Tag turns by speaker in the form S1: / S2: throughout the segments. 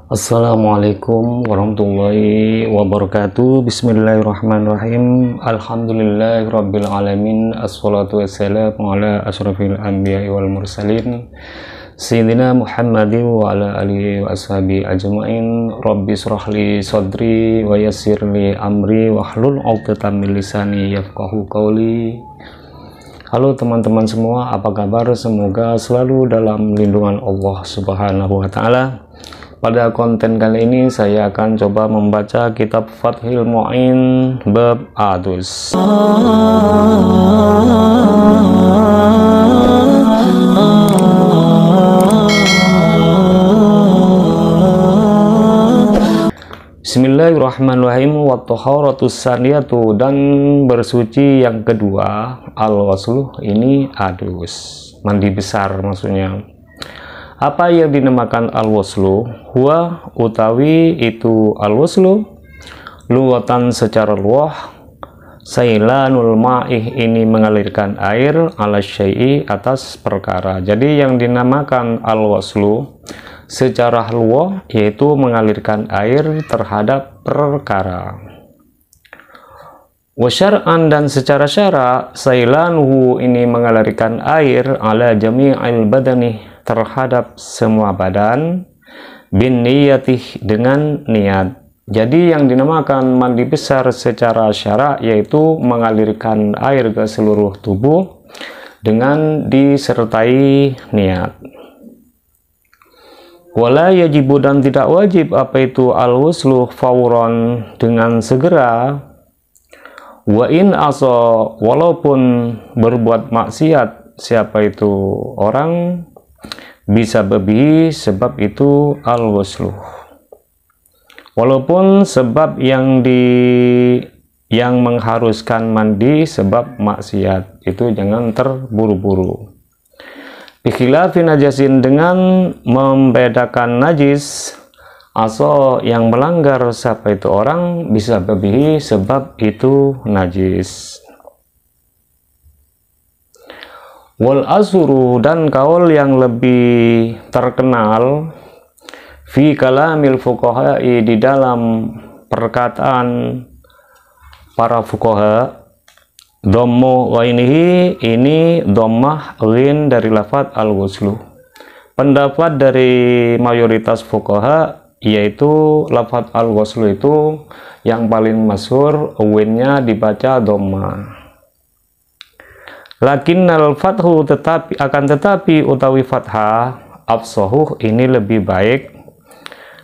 S1: Assalamualaikum warahmatullahi wabarakatuh. Bismillahirrahmanirrahim. Alhamdulillahirabbil alamin. Assalatu wassalamu ala asyrafil anbiya'i wal mursalin Sayyidina Muhammadin wa ala alihi wa ashabi ajmain. Rabbi shrahli sadri wa yassirli amri wahlul 'uqdatam min lisani yafqahu qawli. Halo teman-teman semua, apa kabar? Semoga selalu dalam lindungan Allah Subhanahu wa taala. Pada konten kali ini saya akan coba membaca kitab Fathul Mu'in bab Adus. Bismillahirrahmanirrahim. Wa taharatus saniyatu, dan bersuci yang kedua, al-wasluh, ini adus, mandi besar maksudnya. Apa yang dinamakan al-waslu? Huwa utawi itu al-waslu lughatan secara luah, sailanul ma'ih, ini mengalirkan air, ala syai'i, atas perkara. Jadi yang dinamakan al-waslu secara luah yaitu mengalirkan air terhadap perkara. Wa syar'an, dan secara syara, sailanuhu, ini mengalirkan air, ala jami'il badani, terhadap semua badan, bin niyatih, dengan niat. Jadi yang dinamakan mandi besar secara syara yaitu mengalirkan air ke seluruh tubuh dengan disertai niat. Wala yajibu, dan tidak wajib apa itu al-wuslu fauron, dengan segera. Wa in asa, walaupun berbuat maksiat siapa itu orang, bisa bebi, sebab itu al-wuslu. Walaupun sebab yang mengharuskan mandi sebab maksiat, itu jangan terburu-buru. Bikhilafi najasin, dengan membedakan najis, aso yang melanggar siapa itu orang, bisa bebi, sebab itu najis. Wal asuru, dan kaul yang lebih terkenal, fi kalamil fuqaha'i, di dalam perkataan para fuqaha, dhammu ghainihi, ini dhammah ghin dari lafaz al-ghuslu. Pendapat dari mayoritas fuqaha yaitu lafaz al-ghuslu itu yang paling masyhur ghinnya dibaca dhammah. Lakinnal fathu, tetapi utawi fathah, afsahuh, ini lebih baik.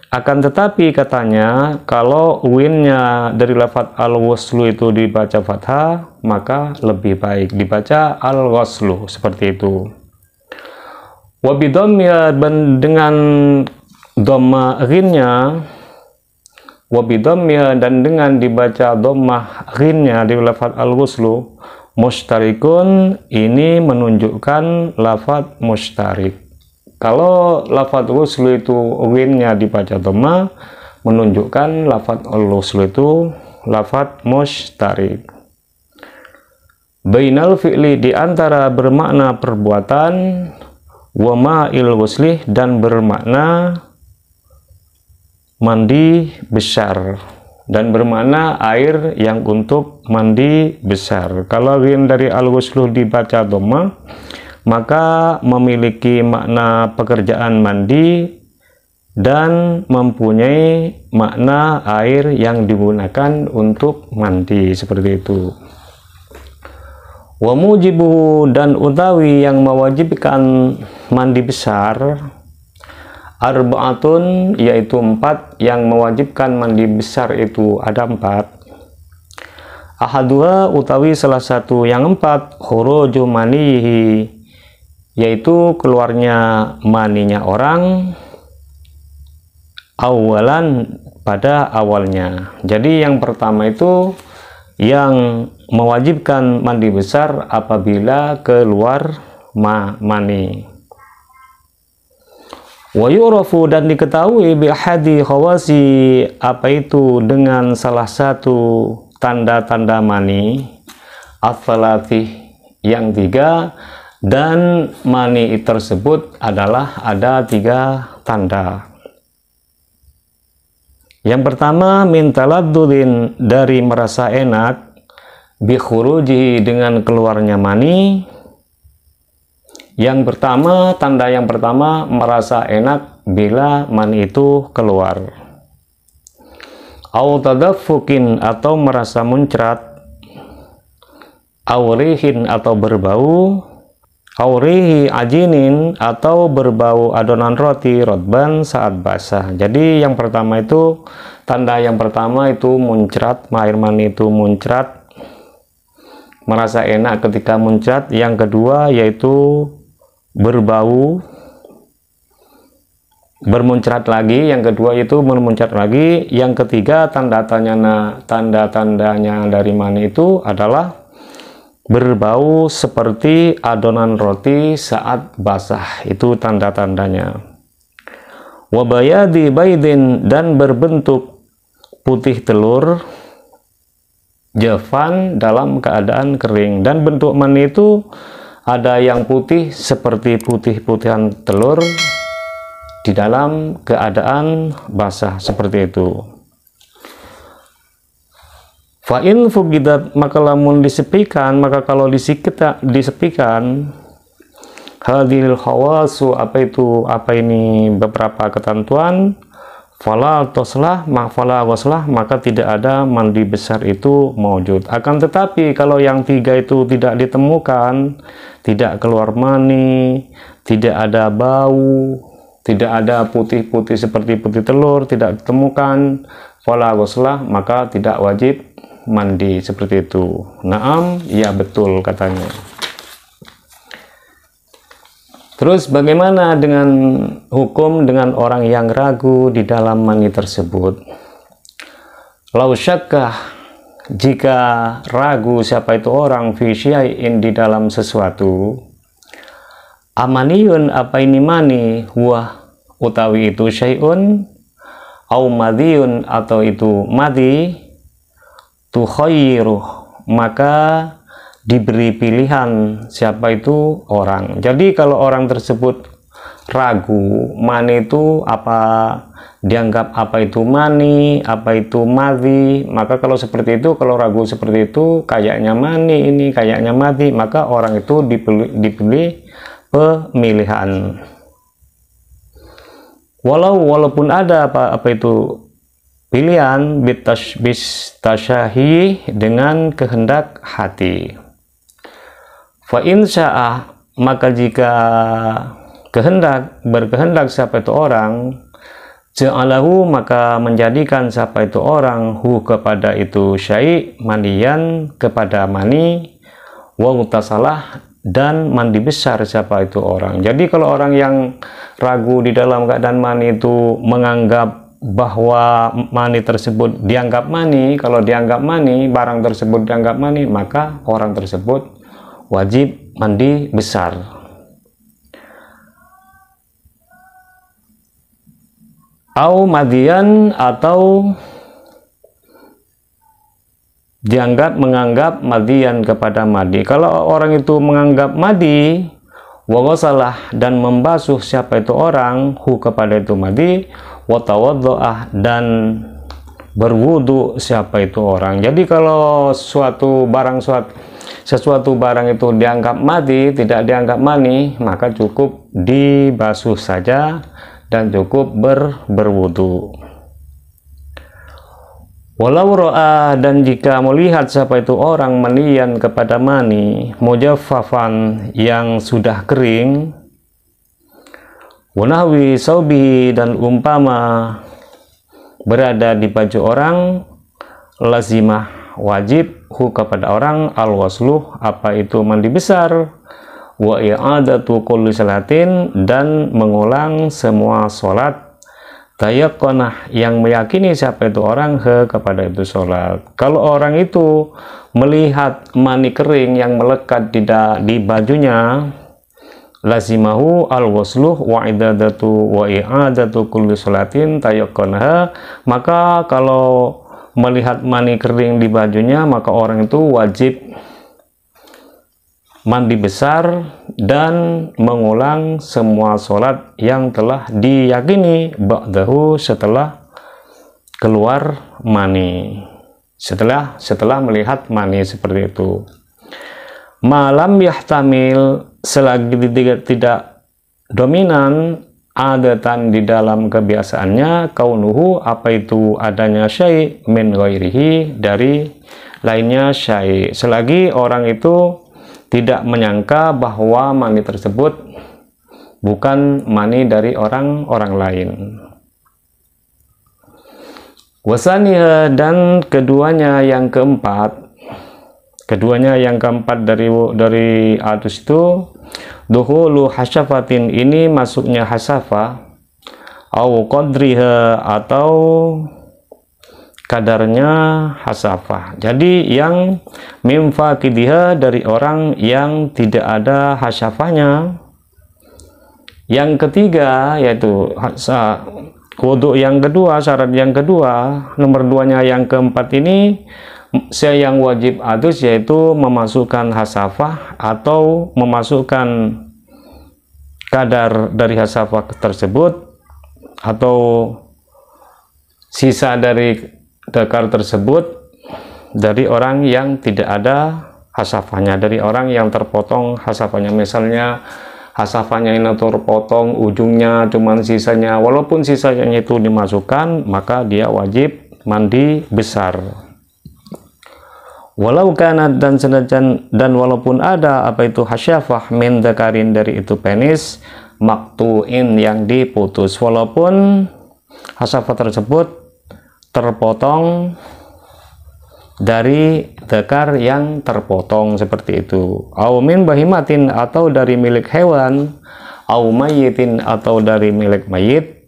S1: Akan tetapi katanya, kalau winnya dari lafaz al-waslu itu dibaca fathah, maka lebih baik dibaca al-waslu, seperti itu. Wabidhamya, dengan dhamma ghinnya, wabidhamya, dan dengan dibaca dhammah ghinnya di lafaz al-waslu, mustarikun, ini menunjukkan lafaz mustarik. Kalau lafaz ghuslu itu ghinnya dibaca dhamma, menunjukkan lafaz al-ghuslu itu lafaz mustarik. Bainal fi'li, di antara bermakna perbuatan, wa ma'il ghusli, dan bermakna mandi besar, dan bermakna air yang untuk mandi besar. Kalau ghin dari al-ghuslu dibaca dhamma, maka memiliki makna pekerjaan mandi dan mempunyai makna air yang digunakan untuk mandi, seperti itu. Wa mujibu, dan utawi yang mewajibkan mandi besar, arba'atun, yaitu 4, yang mewajibkan mandi besar itu ada 4. Ahaduha, utawi salah satu yang 4, khuruju manihi, yaitu keluarnya maninya orang, awalan, pada awalnya. Jadi yang pertama itu yang mewajibkan mandi besar apabila keluar mani. Wa yu'rafu, dan diketahui bi ahadi khawasi, apa itu dengan salah satu tanda-tanda mani, ats-tsalatsi, yang 3, dan mani tersebut adalah ada 3 tanda. Yang pertama, min taladdudin, dari merasa enak, bi khurujihi, dengan keluarnya mani. Yang pertama, tanda yang pertama, merasa enak bila mani itu keluar. Au tadaffukin, atau merasa muncrat. Aurihin, atau berbau. Aurihi ajinin, atau berbau adonan roti rotban saat basah. Jadi yang pertama itu, tanda yang pertama itu muncrat, air mani itu muncrat, merasa enak ketika muncrat. Yang kedua yaitu berbau, bermuncrat lagi. Yang kedua itu bermuncrat lagi. Yang ketiga, tanda-tandanya dari mani itu adalah berbau seperti adonan roti saat basah. Itu tanda-tandanya. Wabayadi baidin, dan berbentuk putih telur, jafan, dalam keadaan kering. Dan bentuk mani itu ada yang putih seperti putih-putihan telur di dalam keadaan basah, seperti itu. Fa'in fugidat, maka lamun disepikan, maka kalau disepikan, hadil khawasu, apa ini beberapa ketentuan, fala toslah, maka tidak ada mandi besar itu maujud. Akan tetapi kalau yang tiga itu tidak ditemukan, tidak keluar mani, tidak ada bau, tidak ada putih-putih seperti putih telur, tidak ditemukan, fala ghuslah, maka tidak wajib mandi, seperti itu. Naam, ya betul katanya. Terus bagaimana dengan hukum dengan orang yang ragu di dalam mani tersebut? Lau syakkah, jika ragu siapa itu orang, fi syai'in, di dalam sesuatu, amaniyun, apa ini mani, huwa, utawi itu syai'un, au madiyun, atau itu madi, tukhayyiruh, maka diberi pilihan siapa itu orang. Jadi kalau orang tersebut ragu mani itu apa, dianggap apa itu mani, apa itu madhi, maka kalau seperti itu, kalau ragu seperti itu, kayaknya mani ini, kayaknya madhi, maka orang itu diberi pemilihan. Walaupun ada apa itu pilihan, bis tasyahi, dengan kehendak hati. Fa in sya'ah, maka jika berkehendak siapa itu orang, ja'alahu, maka menjadikan siapa itu orang, hu, kepada itu syai', mandiyan, kepada mani, wa mutasalah, dan mandi besar siapa itu orang. Jadi kalau orang yang ragu di dalam keadaan mani itu menganggap bahwa mani tersebut dianggap mani, kalau dianggap mani, barang tersebut dianggap mani, maka orang tersebut wajib mandi besar. Au madian, atau menganggap madian, kepada madi. Kalau orang itu menganggap madi, wa ghasalah, dan membasuh siapa itu orang, hu, kepada itu madi, wa tawaddo'ah, dan berwudu siapa itu orang. Jadi kalau sesuatu barang itu dianggap madi, tidak dianggap mani, maka cukup dibasuh saja dan cukup berwudu. Walau ro'a, dan jika melihat siapa itu orang manian, kepada mani, mujaffafan, yang sudah kering, wanahwi saubihi, dan umpama berada di baju orang, lazimah, wajib, hu, kepada orang, al-wasluh, apa itu mandi besar, wa i'adatu kulli salatin, dan mengulang semua sholat, tayaqqanah, yang meyakini siapa itu orang, kepada itu sholat. Kalau orang itu melihat mani kering yang melekat di bajunya, lazimahu al-wasluh wa i'adatu kulli sholatin tayaqqanah, maka kalau melihat mani kering di bajunya, maka orang itu wajib mandi besar dan mengulang semua sholat yang telah diyakini ba'dahu, setelah keluar mani setelah melihat mani seperti itu. Malam yahtamil, selagi tidak dominan, adatan di dalam kebiasaannya, kaunuhu, apa itu adanya syai' min ghairihi, dari lainnya syai', selagi orang itu tidak menyangka bahwa mani tersebut bukan mani dari orang lain. Wasaniha, dan keduanya yang keempat dari atus itu, dukhulu hasyafatin, ini masuknya hasafah, au qadriha, atau kadarnya hasafah. Jadi yang mimfakidiha, dari orang yang tidak ada hasafahnya. Yang ketiga yaitu wudu yang kedua, syarat yang kedua, nomor 2-nya yang keempat ini, yang wajib adus, yaitu memasukkan hasafah atau memasukkan kadar dari hasafah tersebut atau sisa dari dakar tersebut dari orang yang tidak ada hasafahnya, dari orang yang terpotong hasafahnya. Misalnya hasafahnya ini terpotong ujungnya, cuman sisanya, walaupun sisanya itu dimasukkan, maka dia wajib mandi besar. Walau kanat, dan walaupun ada apa itu hasyafah min dzakarin, dari itu penis, maktuin, yang diputus, walaupun hasafah tersebut terpotong dari dzakar yang terpotong seperti itu. Au min bahimatin, atau dari milik hewan, au mayyitin, atau dari milik mayit,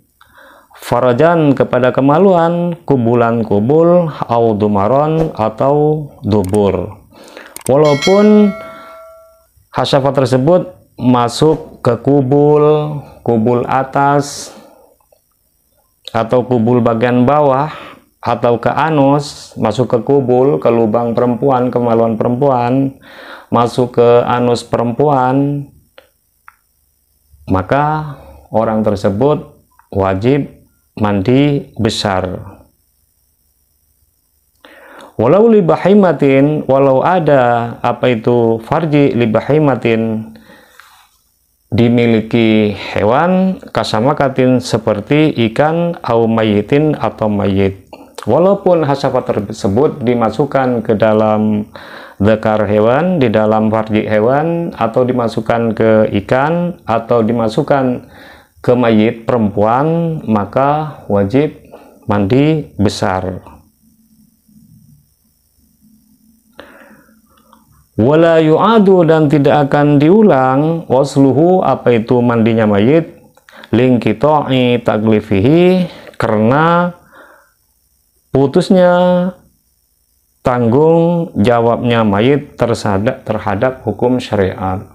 S1: farajan, kepada kemaluan, kubulan kubul, au dumaron, atau dubur, walaupun hasafah tersebut masuk ke kubul atas atau kubul bagian bawah, atau ke anus, masuk ke kubul, ke lubang perempuan, kemaluan perempuan, masuk ke anus perempuan, maka orang tersebut wajib mandi besar. Walau libahimatin, walau ada apa itu farji libahimatin, dimiliki hewan, kasamakatin, seperti ikan, au mayitin, atau mayit, walaupun hasafah tersebut dimasukkan ke dalam dzakar hewan, di dalam farji hewan, atau dimasukkan ke ikan, atau dimasukkan ke mayit perempuan, maka wajib mandi besar. Wala yu'adu, dan tidak akan diulang, wasluhu, apa itu mandinya mayit, lingkito'i taglifihi, karena putusnya tanggung jawabnya mayit terhadap hukum syariat.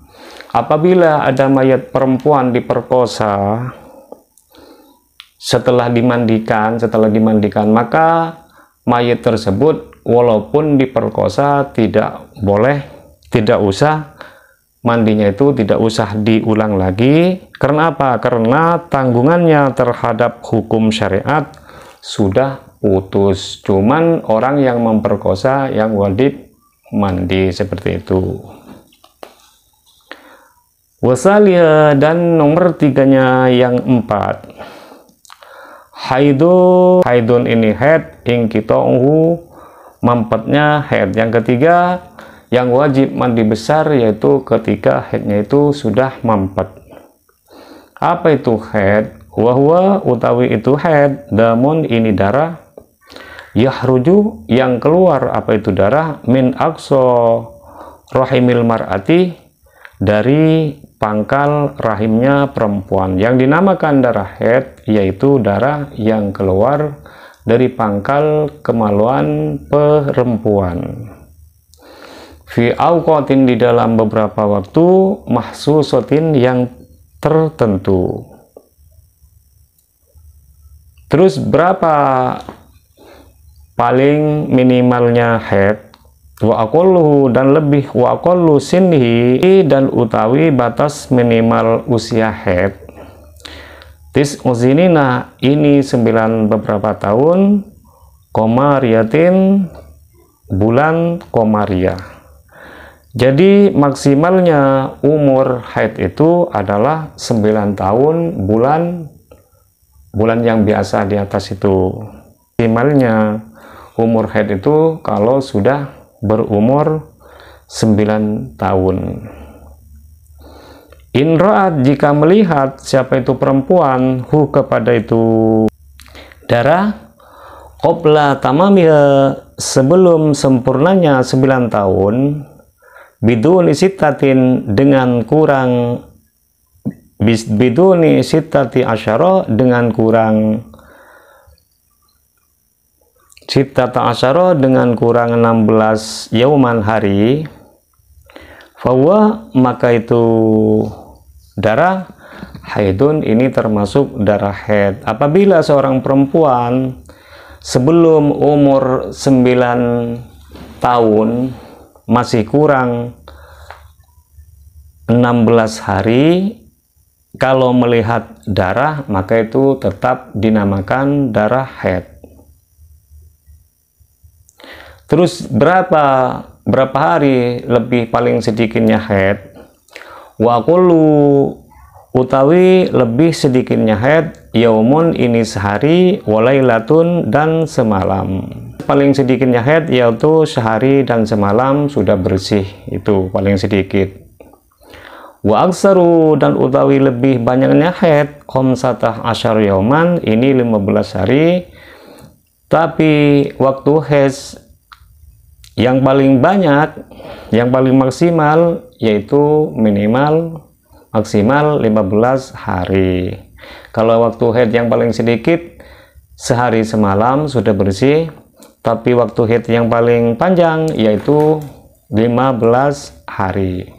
S1: Apabila ada mayat perempuan diperkosa setelah dimandikan, maka mayat tersebut walaupun diperkosa tidak usah mandinya itu tidak usah diulang lagi. Karena apa? Karena tanggungannya terhadap hukum syariat sudah putus. Cuman orang yang memperkosa yang wajib mandi, seperti itu. Wasalia, dan nomor 3-nya yang 4, haidun, ini haid, ingkito'uhu, mampetnya haid. Yang ketiga yang wajib mandi besar, yaitu ketika haidnya itu sudah mampet. Apa itu haid? Wahwa, utawi itu haid, damun, ini darah, yahruju, yang keluar apa itu darah, min aqsa rahimil mar'ati, dari pangkal rahimnya perempuan. Yang dinamakan darah haid yaitu darah yang keluar dari pangkal kemaluan perempuan. Fi awqatin, di dalam beberapa waktu, mahsusatin, yang tertentu. Terus berapa paling minimalnya haid? Wa aqalluhu, dan lebih, wa aqallu sinhi, dan utawi batas minimal usia haid, tis'uzinina, ini 9 beberapa tahun, Qomariyatin, bulan Qomariyah. Jadi maksimalnya umur haid itu adalah 9 tahun bulan yang biasa di atas itu. Maksimalnya umur haid itu kalau sudah berumur 9 tahun. Inra'at, jika melihat siapa itu perempuan, hu kepada itu darah, qabla tamamiha, sebelum sempurnanya 9 tahun, biduni sittatin, dengan kurang, biduni sittati asyara, dengan kurang sittata asyara, dengan kurang 16 yauman, hari, fahuwa, maka itu darah haidun, ini termasuk darah haid. Apabila seorang perempuan sebelum umur 9 tahun masih kurang 16 hari, kalau melihat darah, maka itu tetap dinamakan darah haid. Terus berapa hari lebih paling sedikitnya haid? Wa kullu, utawi lebih sedikitnya haid, yaumun, ini sehari, walailatun, dan semalam. Paling sedikitnya haid yaitu sehari dan semalam sudah bersih, itu paling sedikit. Wa aksaru, dan utawi lebih banyaknya haid, khamsatah asyar yauman, ini 15 hari. Tapi waktu haid yang paling banyak, yang paling maksimal, yaitu minimal maksimal 15 hari. Kalau waktu haid yang paling sedikit, sehari semalam sudah bersih. Tapi waktu haid yang paling panjang, yaitu 15 hari.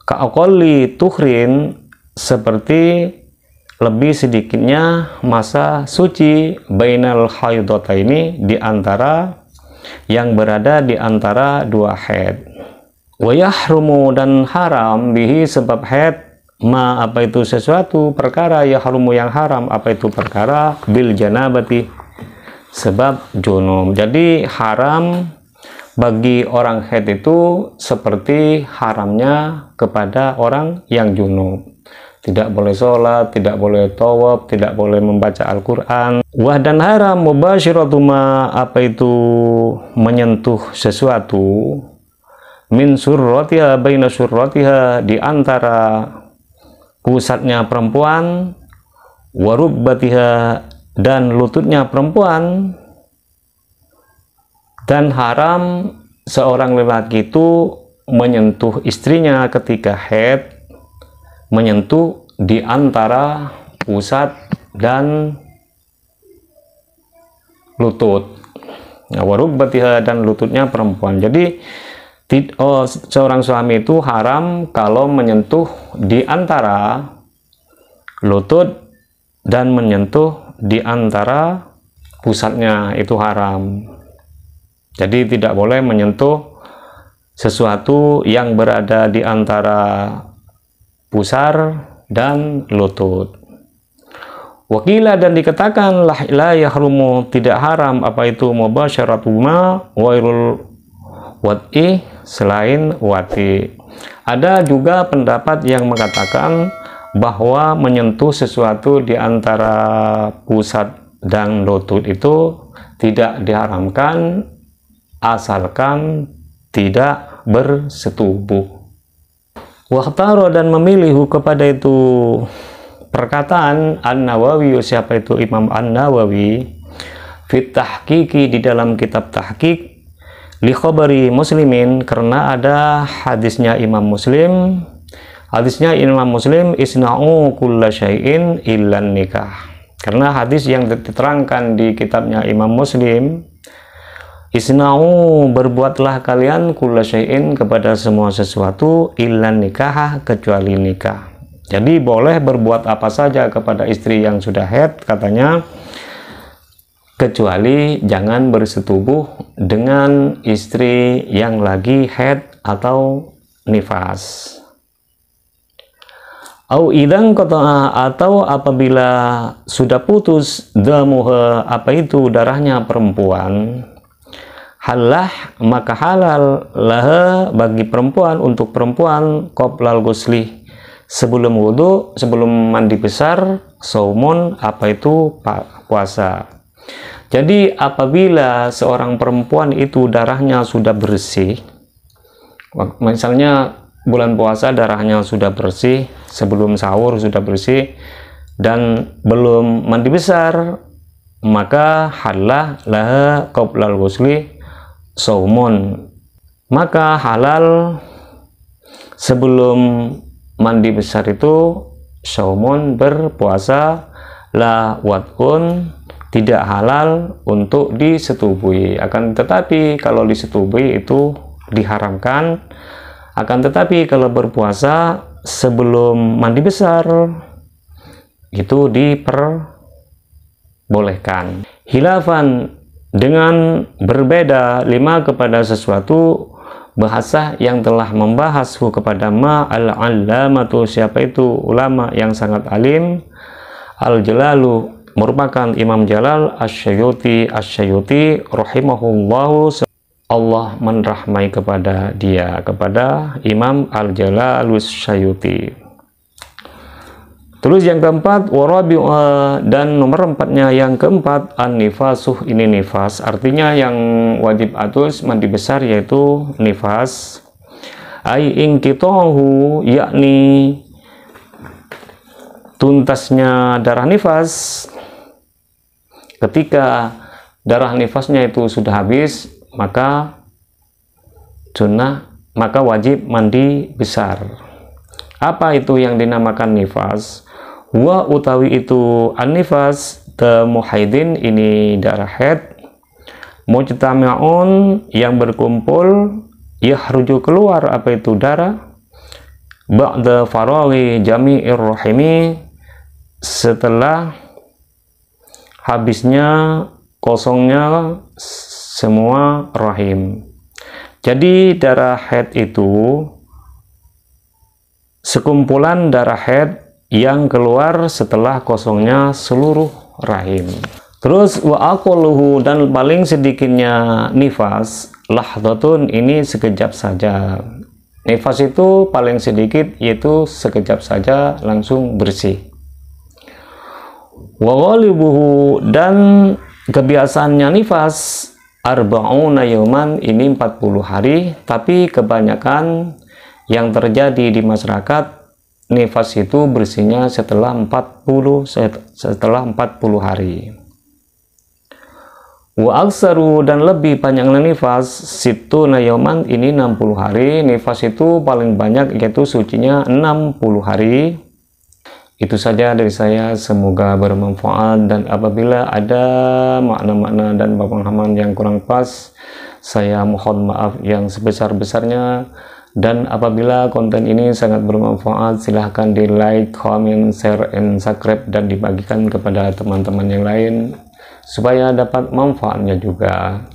S1: Ka'aqalli tuhrin, seperti lebih sedikitnya masa suci, bainal haidataini, di antara yang berada di antara dua haid. Wa yahrumu, dan haram, bihi, sebab haid, ma, apa itu sesuatu perkara, yahrumu, yang haram, apa itu perkara, bil janabati, sebab junub. Jadi haram bagi orang haid itu seperti haramnya kepada orang yang junub. Tidak boleh sholat, tidak boleh tawaf, tidak boleh membaca Al-Quran. Wah, dan haram mubasyiratuma, apa itu menyentuh sesuatu, min surratiha, baina surratiha, di antara pusatnya perempuan, warubbatiha, dan lututnya perempuan. Dan haram seorang lelaki itu menyentuh istrinya ketika haid, menyentuh di antara pusat dan lutut. Nah, warubbatiha, dan lututnya perempuan. Jadi seorang suami itu haram kalau menyentuh di antara lutut dan menyentuh di antara pusatnya, itu haram. Jadi tidak boleh menyentuh sesuatu yang berada di antara pusar dan lutut. Wakila, dan dikatakan la yahrumu, tidak haram, apa itu mubasyaratuma wairul wad'i, selain wati. Ada juga pendapat yang mengatakan bahwa menyentuh sesuatu di antara pusat dan lutut itu tidak diharamkan asalkan tidak bersetubuh. Wahtaro, dan memilih kepada itu perkataan An-Nawawi, siapa itu Imam An-Nawawi, fit tahqiqi, di dalam kitab tahqiq, li khabari muslimin, karena ada hadisnya Imam Muslim. Hadisnya Imam Muslim, isna'u kulla syai'in illan nikah. Karena hadis yang diterangkan di kitabnya Imam Muslim, isna'u, berbuatlah kalian, kulla syai'in, kepada semua sesuatu, illan nikah, kecuali nikah. Jadi boleh berbuat apa saja kepada istri yang sudah haid, katanya, kecuali jangan bersetubuh dengan istri yang lagi haid atau nifas. Au idang qata'a, atau apabila sudah putus damuha, apa itu darahnya perempuan, halah maka halal laha bagi perempuan, untuk perempuan, qoblal ghusli sebelum wudu, sebelum mandi besar, saumun apa itu puasa. Jadi apabila seorang perempuan itu darahnya sudah bersih, misalnya bulan puasa darahnya sudah bersih, sebelum sahur sudah bersih, dan belum mandi besar, maka halah laha qoblal ghusli saumun, maka halal sebelum mandi besar itu saumun, berpuasa, la wat'un, tidak halal untuk disetubui. Akan tetapi kalau disetubui itu diharamkan. Akan tetapi kalau berpuasa sebelum mandi besar itu diperbolehkan. Hilafan, dengan berbeda, lima kepada sesuatu, bahasa yang telah membahas kepada al-allamatu, siapa itu ulama yang sangat alim, al-jalalu, merupakan Imam Jalal Asy-Syuyuti rahimahullahu, Allah menrahmai kepada dia, kepada Imam Al-Jalalus Syuyuti. Terus yang keempat, dan nomor empatnya yang keempat, an-nifasuh, ini nifas, artinya yang wajib atus mandi besar yaitu nifas. Ai inqitahu, yakni tuntasnya darah nifas. Ketika darah nifasnya itu sudah habis, maka sunnah, maka wajib mandi besar. Apa itu yang dinamakan nifas? Wa utawi itu an-nifas damu haidin, ini darah haid, mujtami'un, yang berkumpul, yahruju, keluar apa itu darah, ba'da faraghi jami'ir rahimi, setelah habisnya, kosongnya semua rahim. Jadi darah haid itu sekumpulan darah haid yang keluar setelah kosongnya seluruh rahim. Terus wa aqalluhu, dan paling sedikitnya nifas, lahdhatun, ini sekejap saja. Nifas itu paling sedikit yaitu sekejap saja langsung bersih. Wa ghalibuhu, dan kebiasaannya nifas, arba'una yauman, ini 40 hari, tapi kebanyakan yang terjadi di masyarakat, nifas itu bersihnya setelah 40 hari. Wa aksaru, dan lebih banyaknya nifas, situna yauman, ini 60 hari. Nifas itu paling banyak yaitu sucinya 60 hari. Itu saja dari saya, semoga bermanfaat, dan apabila ada makna-makna dan pemahaman yang kurang pas, saya mohon maaf yang sebesar-besarnya. Dan apabila konten ini sangat bermanfaat, silahkan di like, comment, share, and subscribe, dan dibagikan kepada teman-teman yang lain supaya dapat manfaatnya juga.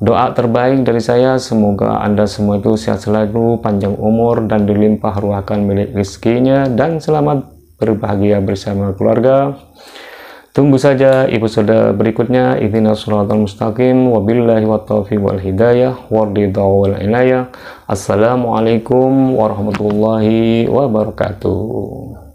S1: Doa terbaik dari saya, semoga Anda semua itu sehat selalu, panjang umur, dan dilimpah ruahkan milik rezekinya, dan selamat berbahagia bersama keluarga. Tunggu saja episode berikutnya. Ihdinas shiratal mustaqim, wabillahi wattaufiq wal hidayah wardidha wal inayah. Assalamualaikum warahmatullahi wabarakatuh.